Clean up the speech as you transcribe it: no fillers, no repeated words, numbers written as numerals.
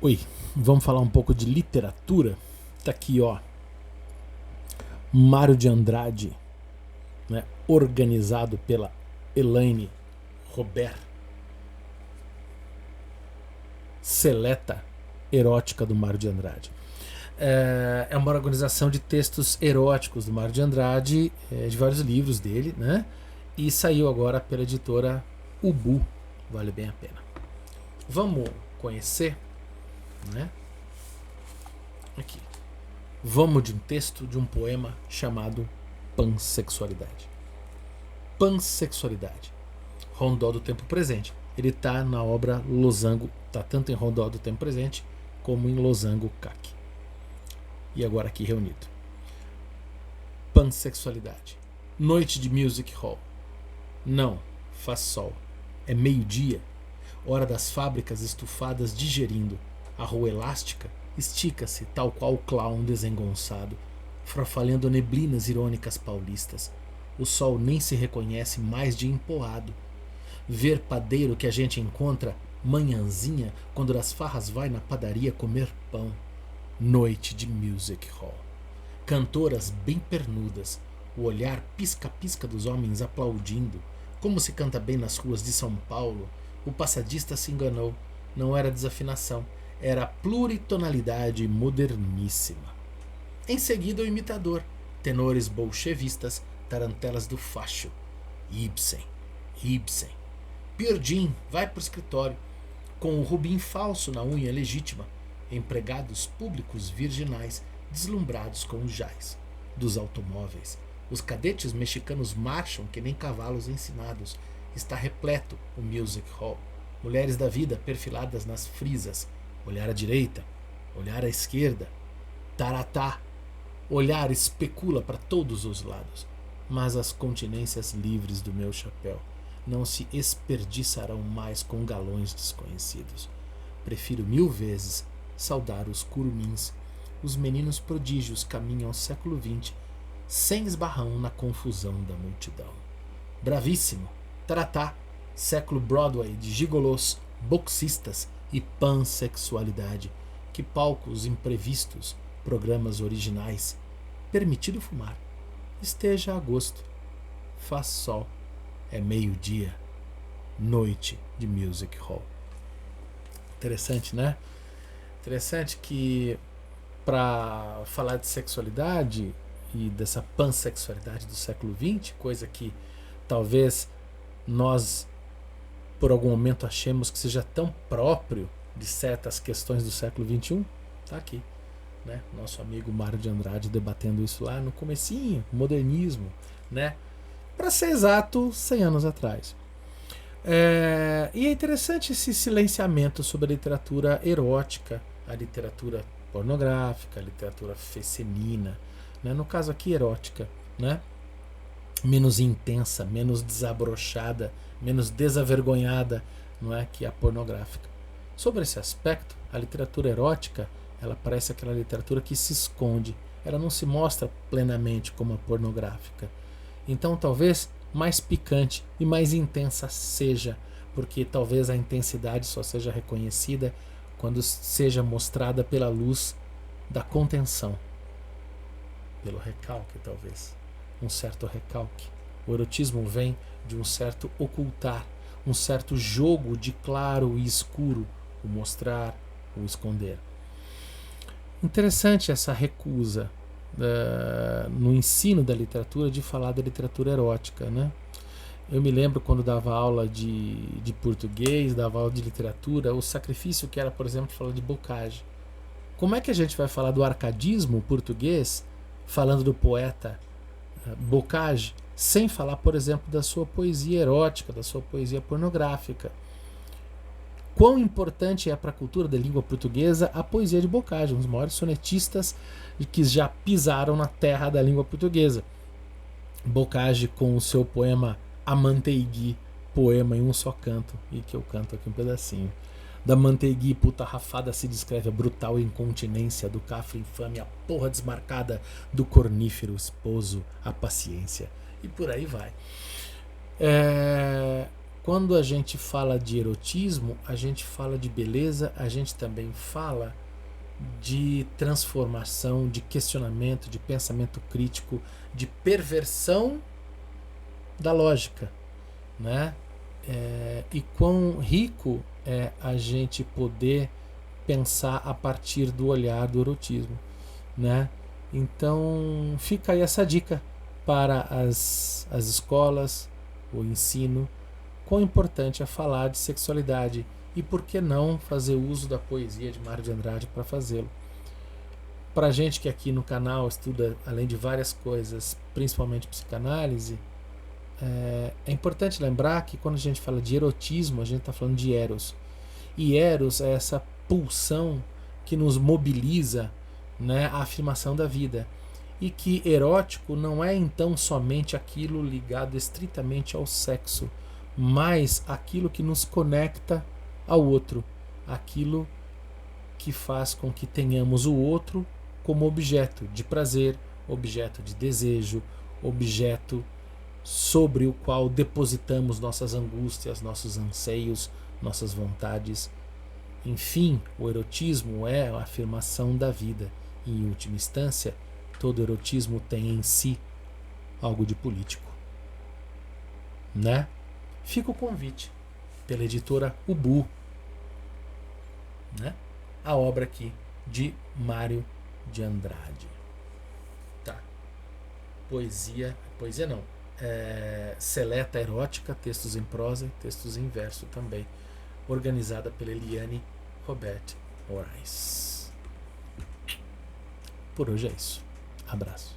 Oi, vamos falar um pouco de literatura? Tá aqui, ó. Mário de Andrade, né, organizado pela Elaine Robert. Seleta erótica do Mário de Andrade. É uma organização de textos eróticos do Mário de Andrade, de vários livros dele, né? E saiu agora pela editora Ubu. Vale bem a pena. Vamos conhecer, né? Aqui. Vamos de um texto de um poema chamado Pansexualidade. Pansexualidade. Rondó do Tempo Presente. Ele está na obra Losango, está tanto em Rondó do Tempo Presente como em Losango CAC. E agora aqui reunido. Pansexualidade. Noite de music hall. Não, faz sol. É meio-dia. Hora das fábricas estufadas digerindo. A rua elástica estica-se tal qual o clown desengonçado, frafalhando neblinas irônicas paulistas. O sol nem se reconhece mais de empoado. Ver padeiro que a gente encontra manhãzinha quando das farras vai na padaria comer pão. Noite de music hall. Cantoras bem pernudas, o olhar pisca-pisca dos homens aplaudindo. Como se canta bem nas ruas de São Paulo. O passadista se enganou. Não era desafinação, era pluritonalidade moderníssima. Em seguida o imitador, tenores bolchevistas, tarantelas do facho. Ibsen, Ibsen. Pirdim vai pro escritório, com o rubim falso na unha legítima. Empregados públicos virginais, deslumbrados com os jais dos automóveis. Os cadetes mexicanos marcham que nem cavalos ensinados. Está repleto o music hall. Mulheres da vida perfiladas nas frisas. Olhar à direita, olhar à esquerda. Taratá. Olhar especula para todos os lados. Mas as continências livres do meu chapéu não se esperdiçarão mais com galões desconhecidos. Prefiro 1000 vezes saudar os curumins. Os meninos prodígios caminham ao século XX, sem esbarrão na confusão da multidão. Bravíssimo, taratá, século Broadway de gigolôs, boxistas e pansexualidade. Que palcos imprevistos, programas originais. Permitido fumar. Esteja a gosto. Faz sol. É meio-dia. Noite de music hall. Interessante, né? Interessante que para falar de sexualidade e dessa pansexualidade do século XX, coisa que talvez nós por algum momento achemos que seja tão próprio de certas questões do século XXI, tá aqui, né? Nosso amigo Mário de Andrade debatendo isso lá no comecinho, modernismo, né? Para ser exato, 100 anos atrás. E é interessante esse silenciamento sobre a literatura erótica, a literatura pornográfica, a literatura feminina, né? No caso aqui erótica, né? Menos intensa, menos desabrochada, menos desavergonhada, não é, que a pornográfica. Sobre esse aspecto, a literatura erótica, ela parece aquela literatura que se esconde, ela não se mostra plenamente como a pornográfica. Então talvez mais picante e mais intensa seja, porque talvez a intensidade só seja reconhecida quando seja mostrada pela luz da contenção, pelo recalque talvez, um certo recalque. O erotismo vem de um certo ocultar, um certo jogo de claro e escuro, o mostrar, o esconder. Interessante essa recusa no ensino da literatura de falar da literatura erótica, né? Eu me lembro quando dava aula de português, dava aula de literatura, o sacrifício que era, por exemplo, falar de Bocage. Como é que a gente vai falar do arcadismo português, falando do poeta Bocage, sem falar, por exemplo, da sua poesia erótica, da sua poesia pornográfica? Quão importante é para a cultura da língua portuguesa a poesia de Bocage, um dos maiores sonetistas que já pisaram na terra da língua portuguesa. Bocage com o seu poema A Manteigui, poema em um só canto, e que eu canto aqui um pedacinho. Da Manteigui, puta rafada, se descreve a brutal incontinência do cafre infame, a porra desmarcada do cornífero esposo, a paciência. E por aí vai. quando a gente fala de erotismo, a gente fala de beleza, a gente também fala de transformação, de questionamento, de pensamento crítico, de perversão da lógica, né? E quão rico é a gente poder pensar a partir do olhar do erotismo, né? Então fica aí essa dica para as escolas, o ensino, quão importante é falar de sexualidade e por que não fazer uso da poesia de Mário de Andrade para fazê-lo. Para gente que aqui no canal estuda, além de várias coisas, principalmente psicanálise, é importante lembrar que quando a gente fala de erotismo, a gente está falando de eros. E eros é essa pulsão que nos mobiliza, né, a afirmação da vida. E que erótico não é então somente aquilo ligado estritamente ao sexo, mas aquilo que nos conecta ao outro, aquilo que faz com que tenhamos o outro como objeto de prazer, objeto de desejo, objeto sobre o qual depositamos nossas angústias, nossos anseios, nossas vontades. Enfim, o erotismo é a afirmação da vida. E, em última instância, todo erotismo tem em si algo de político, né? Fica o convite pela editora Ubu, né? A obra aqui de Mário de Andrade. Tá. Poesia não. Seleta erótica, textos em prosa e textos em verso também. Organizada pela Eliane Roberto Moraes. Por hoje é isso. Abraço.